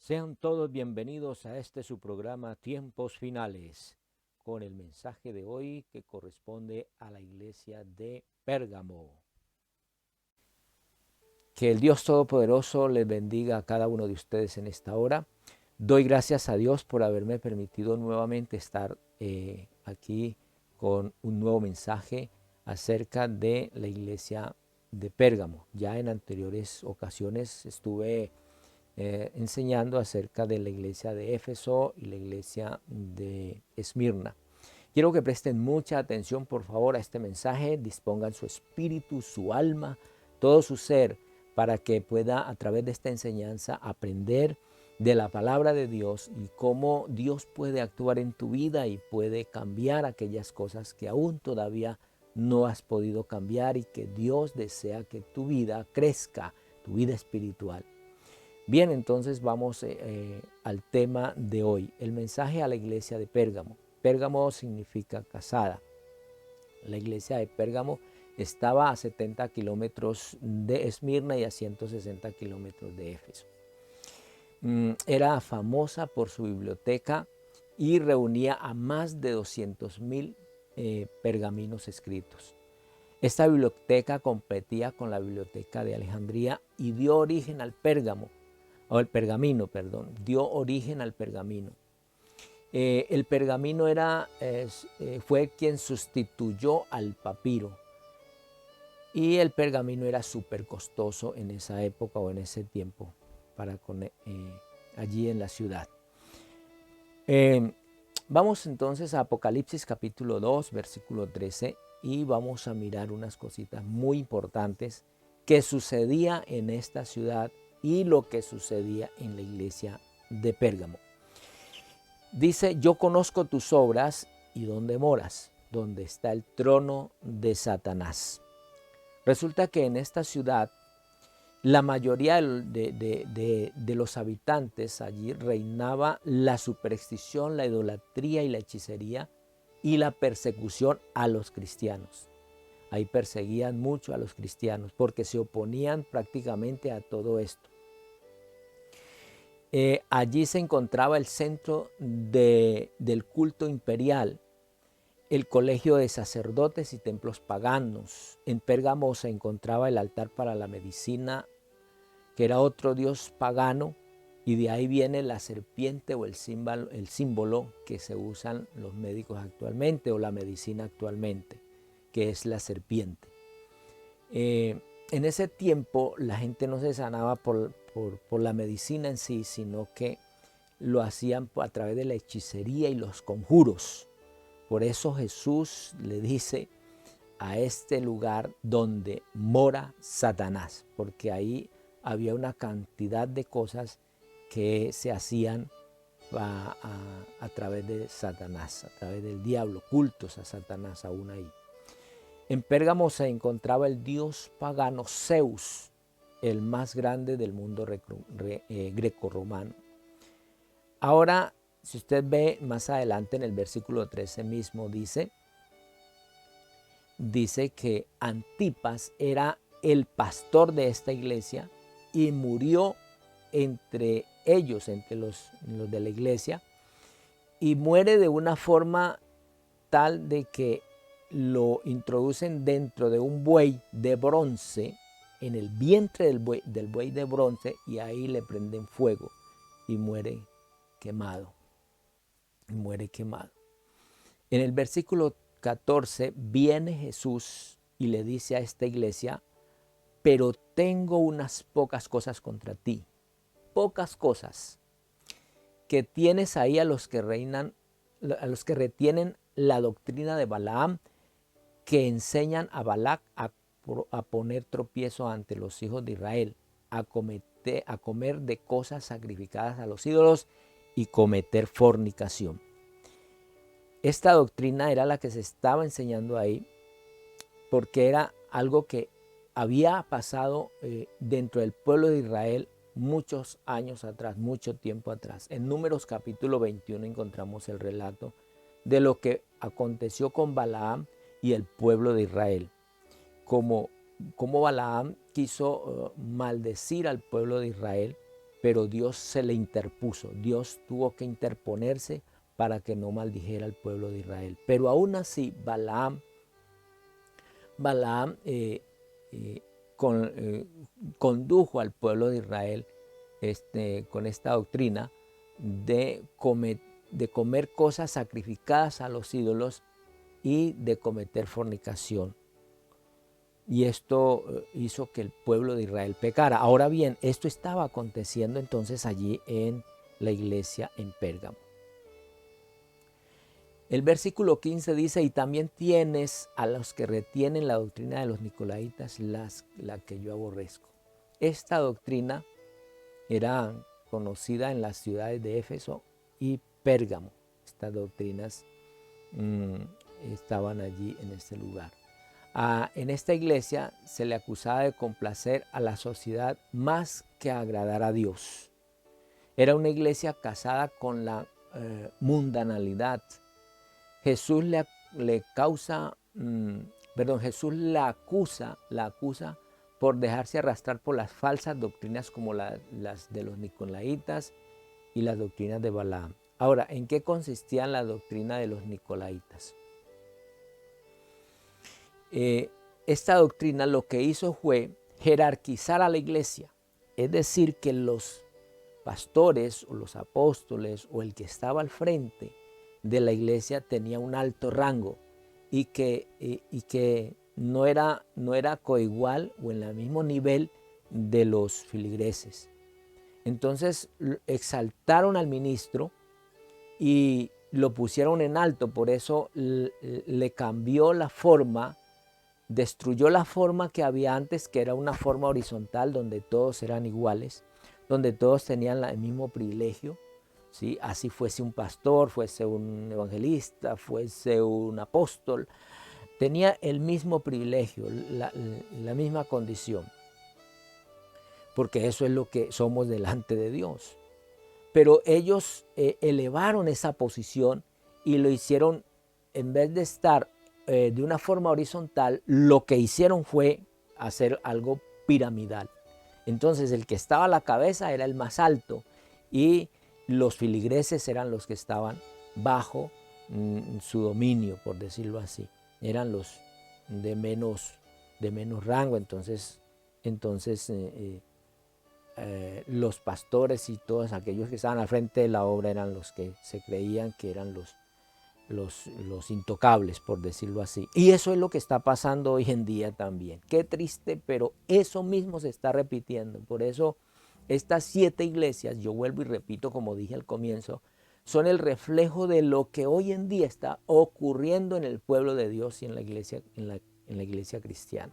Sean todos bienvenidos a este su programa Tiempos Finales, con el mensaje de hoy que corresponde a la iglesia de Pérgamo. Que el Dios Todopoderoso les bendiga a cada uno de ustedes en esta hora. Doy gracias a Dios por haberme permitido nuevamente estar aquí con un nuevo mensaje acerca de la iglesia de Pérgamo. Ya en anteriores ocasiones estuve enseñando acerca de la iglesia de Éfeso y la iglesia de Esmirna. Quiero que presten mucha atención, por favor, a este mensaje. Dispongan su espíritu, su alma, todo su ser, para que pueda a través de esta enseñanza aprender de la palabra de Dios y cómo Dios puede actuar en tu vida y puede cambiar aquellas cosas que aún todavía no has podido cambiar y que Dios desea que tu vida crezca, tu vida espiritual. Bien, entonces vamos al tema de hoy, el mensaje a la iglesia de Pérgamo. Pérgamo significa casada. La iglesia de Pérgamo estaba a 70 kilómetros de Esmirna y a 160 kilómetros de Éfeso. Era famosa por su biblioteca y reunía a más de 200,000 pergaminos escritos. Esta biblioteca competía con la biblioteca de Alejandría y dio origen al Pérgamo, o el pergamino, perdón, dio origen al pergamino. El pergamino fue quien sustituyó al papiro, y el pergamino era súper costoso en esa época o en ese tiempo allí en la ciudad. Vamos entonces a Apocalipsis capítulo 2, versículo 13, y vamos a mirar unas cositas muy importantes que sucedía en esta ciudad y lo que sucedía en la iglesia de Pérgamo. Dice: yo conozco tus obras y dónde moras, donde está el trono de Satanás. Resulta que en esta ciudad la mayoría de los habitantes allí reinaba la superstición, la idolatría y la hechicería y la persecución a los cristianos. Ahí perseguían mucho a los cristianos porque se oponían prácticamente a todo esto. Allí se encontraba el centro del culto imperial, el colegio de sacerdotes y templos paganos. En Pérgamo se encontraba el altar para la medicina, que era otro dios pagano, y de ahí viene la serpiente o el símbolo que se usan los médicos actualmente o la medicina actualmente, que es la serpiente. En ese tiempo la gente no se sanaba por la medicina en sí, sino que lo hacían a través de la hechicería y los conjuros. Por eso Jesús le dice a este lugar donde mora Satanás, porque ahí había una cantidad de cosas que se hacían a través de Satanás, a través del diablo, cultos a Satanás aún ahí. En Pérgamo se encontraba el dios pagano Zeus, el más grande del mundo grecorromano. Ahora, si usted ve más adelante en el versículo 13 mismo, dice que Antipas era el pastor de esta iglesia y murió entre ellos, entre los de la iglesia, y muere de una forma tal de que lo introducen dentro de un buey de bronce, en el vientre del buey de bronce, y ahí le prenden fuego y muere quemado. En el versículo 14 viene Jesús y le dice a esta iglesia: pero tengo unas pocas cosas contra ti. Pocas cosas. Que tienes ahí a los que retienen la doctrina de Balaam, que enseñan a Balac a poner tropiezo ante los hijos de Israel, a comer de cosas sacrificadas a los ídolos y cometer fornicación. Esta doctrina era la que se estaba enseñando ahí, porque era algo que había pasado dentro del pueblo de Israel muchos años atrás, mucho tiempo atrás. En Números capítulo 21 encontramos el relato de lo que aconteció con Balaam y el pueblo de Israel. Como Balaam quiso maldecir al pueblo de Israel pero Dios se le interpuso. Dios tuvo que interponerse para que no maldijera al pueblo de Israel. Pero aún así, Balaam condujo al pueblo de Israel con esta doctrina de comer cosas sacrificadas a los ídolos y de cometer fornicación. Y esto hizo que el pueblo de Israel pecara. Ahora bien, esto estaba aconteciendo entonces allí en la iglesia en Pérgamo. El versículo 15 dice, y también tienes a los que retienen la doctrina de los nicolaítas, la que yo aborrezco. Esta doctrina era conocida en las ciudades de Éfeso y Pérgamo. Estas doctrinas estaban allí en este lugar. En esta iglesia se le acusaba de complacer a la sociedad más que agradar a Dios. Era una iglesia casada con la mundanalidad. Jesús Jesús la acusa por dejarse arrastrar por las falsas doctrinas como las de los nicolaitas y las doctrinas de Balaam. Ahora, ¿en qué consistía la doctrina de los nicolaitas? Esta doctrina lo que hizo fue jerarquizar a la iglesia, es decir, que los pastores o los apóstoles o el que estaba al frente de la iglesia tenía un alto rango y que no era coigual o en el mismo nivel de los filigreses. Entonces exaltaron al ministro y lo pusieron en alto, por eso le cambió la forma, destruyó la forma que había antes, que era una forma horizontal donde todos eran iguales, donde todos tenían el mismo privilegio, ¿sí? Así fuese un pastor, fuese un evangelista, fuese un apóstol, tenía el mismo privilegio, la misma condición, porque eso es lo que somos delante de Dios. Pero ellos elevaron esa posición y lo hicieron, en vez de estar de una forma horizontal, lo que hicieron fue hacer algo piramidal. Entonces el que estaba a la cabeza era el más alto y los filigreses eran los que estaban bajo su dominio, por decirlo así. Eran los de menos rango. Entonces los pastores y todos aquellos que estaban al frente de la obra eran los que se creían que eran los intocables, por decirlo así. Y eso es lo que está pasando hoy en día también. Qué triste, pero eso mismo se está repitiendo. Por eso estas 7 iglesias, yo vuelvo y repito como dije al comienzo, son el reflejo de lo que hoy en día está ocurriendo en el pueblo de Dios y en la iglesia cristiana.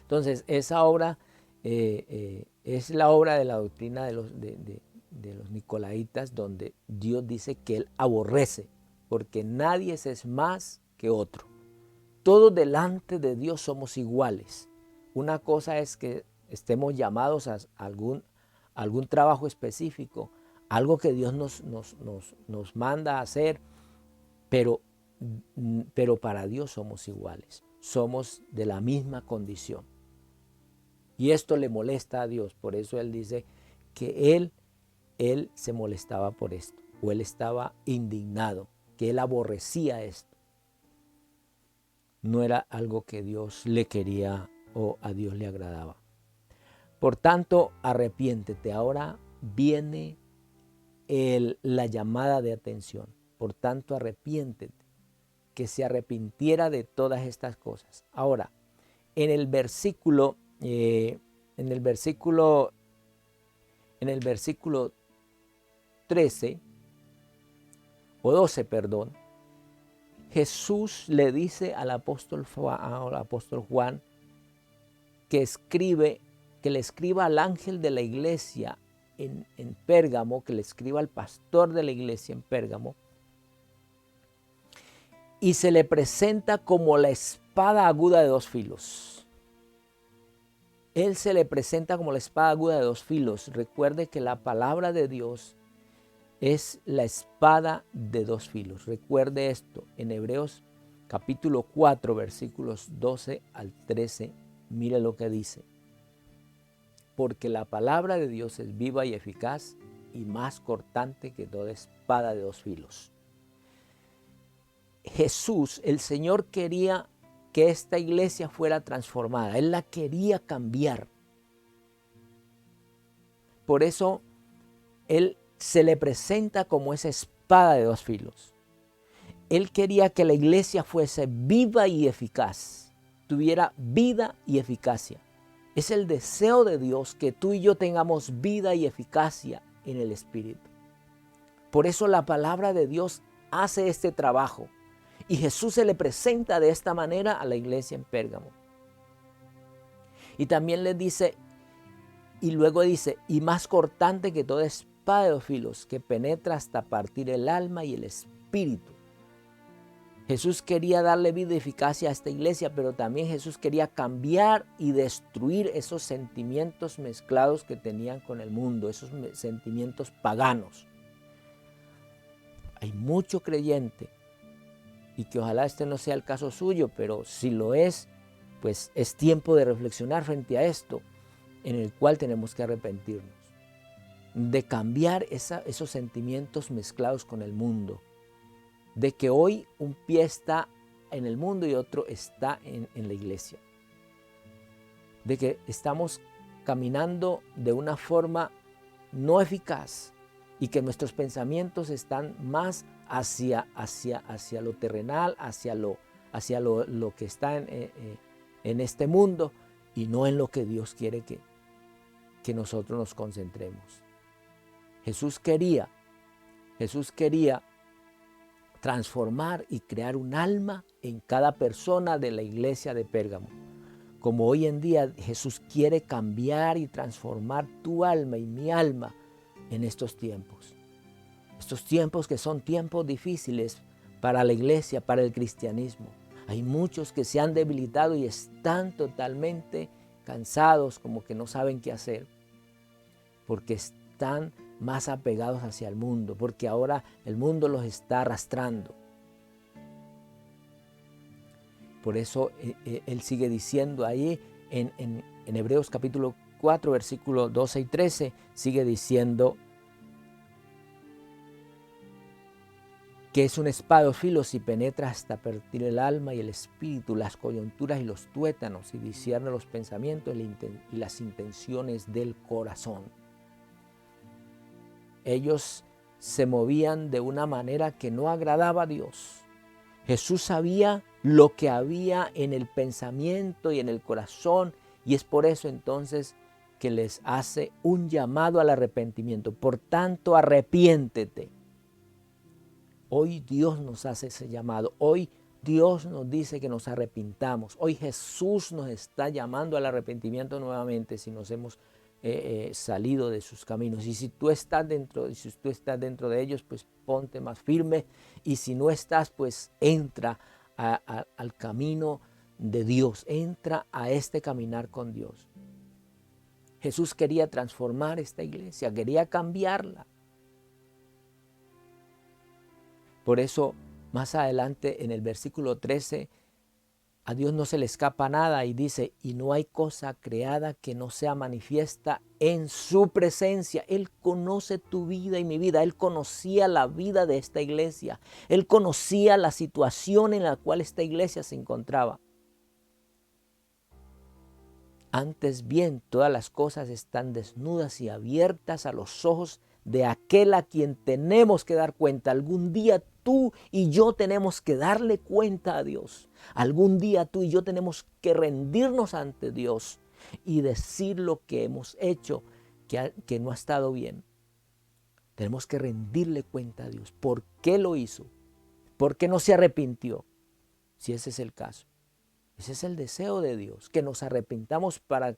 Entonces, esa obra es la obra de la doctrina de los nicolaitas, donde Dios dice que Él aborrece, porque nadie es más que otro. Todos delante de Dios somos iguales. Una cosa es que estemos llamados a algún trabajo específico, algo que Dios nos manda a hacer, pero para Dios somos iguales, somos de la misma condición. Y esto le molesta a Dios, por eso Él dice que Él se molestaba por esto, o Él estaba indignado, que Él aborrecía esto. No era algo que Dios le quería o a Dios le agradaba. Por tanto, arrepiéntete. Ahora viene la llamada de atención. Por tanto, arrepiéntete. Que se arrepintiera de todas estas cosas. Ahora, en el versículo 13 o 12, perdón, Jesús le dice al apóstol Juan que le escriba al ángel de la iglesia en Pérgamo, que le escriba al pastor de la iglesia en Pérgamo, y se le presenta como la espada aguda de 2 filos. Él se le presenta como la espada aguda de 2 filos. Recuerde que la palabra de Dios es la espada de 2 filos. Recuerde esto en Hebreos capítulo 4, versículos 12 al 13. Mire lo que dice. porque la palabra de Dios es viva y eficaz y más cortante que toda espada de dos filos. Jesús, el Señor, quería que esta iglesia fuera transformada. Él la quería cambiar. Por eso Él se le presenta como esa espada de dos filos. Él quería que la iglesia fuese viva y eficaz, tuviera vida y eficacia. Es el deseo de Dios que tú y yo tengamos vida y eficacia en el Espíritu. Por eso la palabra de Dios hace este trabajo. Y Jesús se le presenta de esta manera a la iglesia en Pérgamo. Y también le dice, y luego dice, y más cortante que toda espada de dos filos, que penetra hasta partir el alma y el espíritu. Jesús quería darle vida y eficacia a esta iglesia, pero también Jesús quería cambiar y destruir esos sentimientos mezclados que tenían con el mundo, esos sentimientos paganos. Hay mucho creyente, y que ojalá este no sea el caso suyo, pero si lo es, pues es tiempo de reflexionar frente a esto, en el cual tenemos que arrepentirnos, de cambiar esos sentimientos mezclados con el mundo, de que hoy un pie está en el mundo y otro está en la iglesia, de que estamos caminando de una forma no eficaz y que nuestros pensamientos están más hacia lo terrenal, hacia lo que está en este mundo y no en lo que Dios quiere que nosotros nos concentremos. Jesús quería transformar y crear un alma en cada persona de la iglesia de Pérgamo. Como hoy en día Jesús quiere cambiar y transformar tu alma y mi alma en estos tiempos. Estos tiempos que son tiempos difíciles para la iglesia, para el cristianismo. Hay muchos que se han debilitado y están totalmente cansados, como que no saben qué hacer, porque están más apegados hacia el mundo, porque ahora el mundo los está arrastrando. Por eso él sigue diciendo ahí en Hebreos capítulo 4, versículos 12 y 13, sigue diciendo que es una espada de dos filos y penetra hasta partir el alma y el espíritu, las coyunturas y los tuétanos, y discierne los pensamientos y las intenciones del corazón. Ellos se movían de una manera que no agradaba a Dios. Jesús sabía lo que había en el pensamiento y en el corazón, y es por eso entonces que les hace un llamado al arrepentimiento. Por tanto, arrepiéntete. Hoy Dios nos hace ese llamado. Hoy Dios nos dice que nos arrepintamos. Hoy Jesús nos está llamando al arrepentimiento nuevamente si nos hemos salido de sus caminos. Y si tú estás dentro de ellos, pues ponte más firme. Y si no estás, pues entra al camino de Dios. Entra a este caminar con Dios. Jesús quería transformar esta iglesia, quería cambiarla. Por eso, más adelante en el versículo 13, a Dios no se le escapa nada y dice, y no hay cosa creada que no sea manifiesta en su presencia. Él conoce tu vida y mi vida. Él conocía la vida de esta iglesia. Él conocía la situación en la cual esta iglesia se encontraba. Antes bien, todas las cosas están desnudas y abiertas a los ojos de aquel a quien tenemos que dar cuenta. Algún día tú y yo tenemos que darle cuenta a Dios. Algún día tú y yo tenemos que rendirnos ante Dios y decir lo que hemos hecho que no ha estado bien. Tenemos que rendirle cuenta a Dios. ¿Por qué lo hizo? ¿Por qué no se arrepintió? Si ese es el caso. Ese es el deseo de Dios, que nos arrepintamos para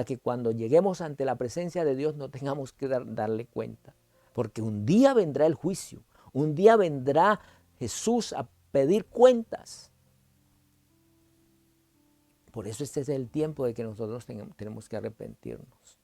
que cuando lleguemos ante la presencia de Dios no tengamos que darle cuenta. Porque un día vendrá el juicio, un día vendrá Jesús a pedir cuentas. Por eso este es el tiempo de que nosotros tenemos que arrepentirnos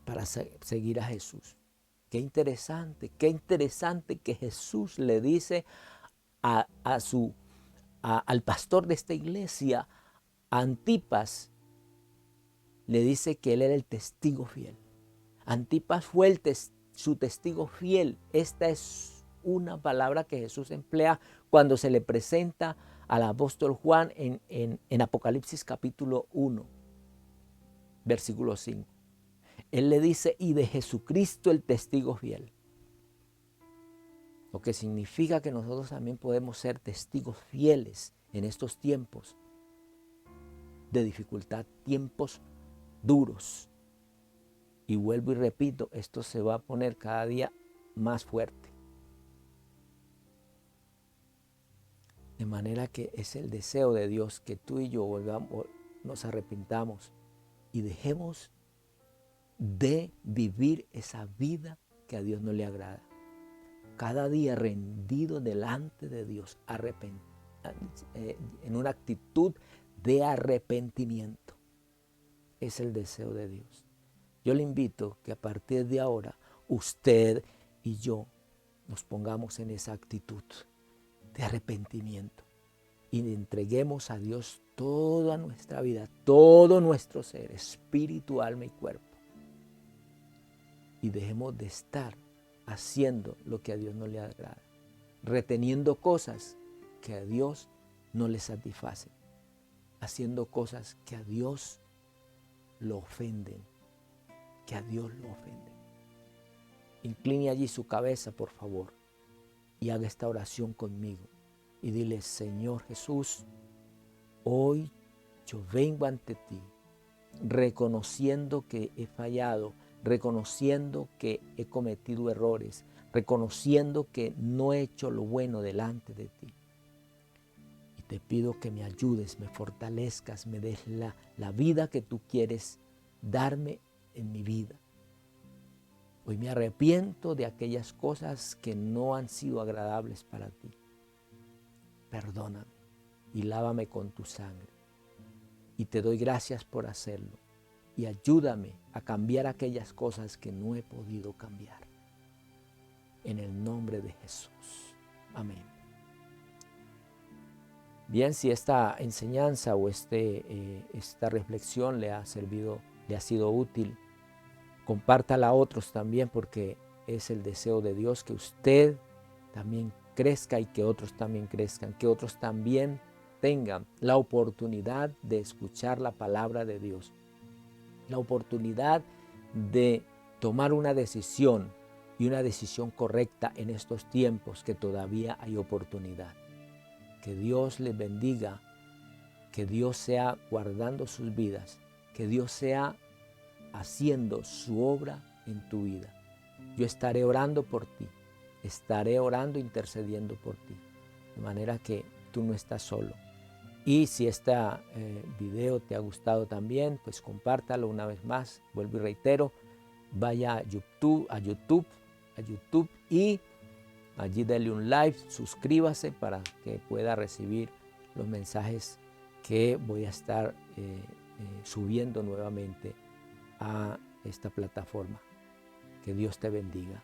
para seguir a Jesús. Qué interesante que Jesús le dice al pastor de esta iglesia, Antipas, le dice que él era el testigo fiel. Antipas fue su testigo fiel. Esta es una palabra que Jesús emplea cuando se le presenta al apóstol Juan en Apocalipsis capítulo 1, versículo 5. Él le dice, y de Jesucristo el testigo fiel. Lo que significa que nosotros también podemos ser testigos fieles en estos tiempos de dificultad, tiempos duros. Y vuelvo y repito, esto se va a poner cada día más fuerte. De manera que es el deseo de Dios que tú y yo nos arrepintamos y dejemos de vivir esa vida que a Dios no le agrada. Cada día rendido delante de Dios, en una actitud de arrepentimiento. Es el deseo de Dios. Yo le invito que a partir de ahora usted y yo nos pongamos en esa actitud de arrepentimiento y le entreguemos a Dios toda nuestra vida, todo nuestro ser, espíritu, alma y cuerpo. Y dejemos de estar haciendo lo que a Dios no le agrada, reteniendo cosas que a Dios no le satisfacen, haciendo cosas que a Dios lo ofenden, que a Dios lo ofenden. Incline allí su cabeza, por favor, y haga esta oración conmigo. Y dile, Señor Jesús, hoy yo vengo ante ti, reconociendo que he fallado, reconociendo que he cometido errores, reconociendo que no he hecho lo bueno delante de ti. Y te pido que me ayudes, me fortalezcas, me des la vida que tú quieres darme en mi vida. Hoy me arrepiento de aquellas cosas que no han sido agradables para ti. Perdóname y lávame con tu sangre. Y te doy gracias por hacerlo. Y ayúdame a cambiar aquellas cosas que no he podido cambiar. En el nombre de Jesús. Amén. Bien, si esta enseñanza o esta reflexión le ha sido útil, compártala a otros también, porque es el deseo de Dios que usted también crezca y que otros también crezcan, que otros también tengan la oportunidad de escuchar la palabra de Dios, la oportunidad de tomar una decisión y una decisión correcta en estos tiempos que todavía hay oportunidad. Que Dios les bendiga, que Dios sea guardando sus vidas, que Dios sea haciendo su obra en tu vida. Yo estaré orando por ti, estaré orando, intercediendo por ti, de manera que tú no estás solo. Y si este video te ha gustado también, pues compártalo una vez más. Vuelvo y reitero, vaya a YouTube y allí dale un like, suscríbase para que pueda recibir los mensajes que voy a estar subiendo nuevamente a esta plataforma. Que Dios te bendiga.